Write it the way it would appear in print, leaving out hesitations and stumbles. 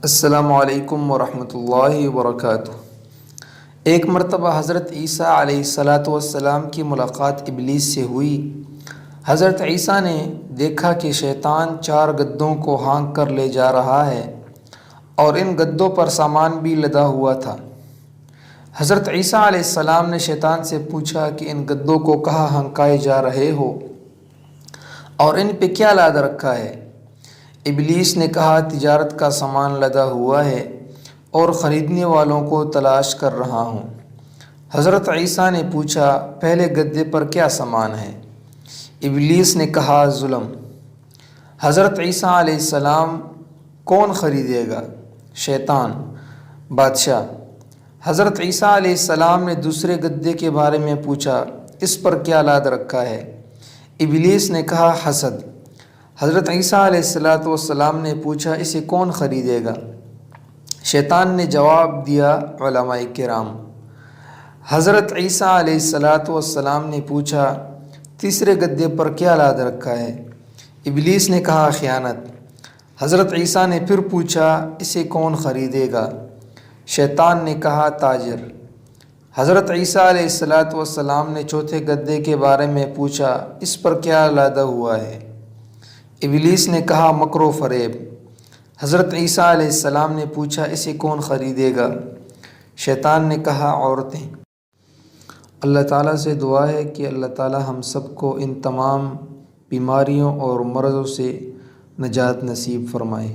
السلام علیکم ورحمۃ اللہ وبرکاتہ۔ ایک مرتبہ حضرت عیسیٰ علیہ السلام کی ملاقات ابلیس سے ہوئی۔ حضرت عیسیٰ نے دیکھا کہ شیطان 4 گدوں کو ہانک کر لے جا رہا ہے اور ان گدوں پر سامان بھی لدا ہوا تھا۔ حضرت عیسیٰ علیہ السلام نے شیطان سے پوچھا کہ ان گدوں کو کہاں ہانکائے جا رہے ہو اور ان پہ کیا لاد رکھا ہے؟ ابلیس نے کہا، تجارت کا سامان لدا ہوا ہے اور خریدنے والوں کو تلاش کر رہا ہوں۔ حضرت عیسیٰ نے پوچھا، پہلے گدے پر کیا سامان ہے؟ ابلیس نے کہا، ظلم۔ حضرت عیسیٰ علیہ السلام، کون خریدے گا؟ شیطان، بادشاہ۔ حضرت عیسیٰ علیہ السلام نے دوسرے گدے کے بارے میں پوچھا، اس پر کیا لاد رکھا ہے؟ ابلیس نے کہا، حسد۔ حضرت عیسیٰ علیہ السلام نے پوچھا، اسے کون خریدے گا؟ شیطان نے جواب دیا، علماء کرام۔ حضرت عیسیٰ علیہ السلام نے پوچھا، تیسرے گدے پر کیا لاد رکھا ہے؟ ابلیس نے کہا، خیانت۔ حضرت عیسیٰ نے پھر پوچھا، اسے کون خریدے گا؟ شیطان نے کہا، تاجر۔ حضرت عیسیٰ علیہ السلام نے چوتھے گدے کے بارے میں پوچھا، اس پر کیا لادا ہوا ہے؟ ابلیس نے کہا، مکر و فریب۔ حضرت عیسیٰ علیہ السلام نے پوچھا، اسے کون خریدے گا؟ شیطان نے کہا، عورتیں۔ اللہ تعالیٰ سے دعا ہے کہ اللہ تعالیٰ ہم سب کو ان تمام بیماریوں اور مرضوں سے نجات نصیب فرمائے۔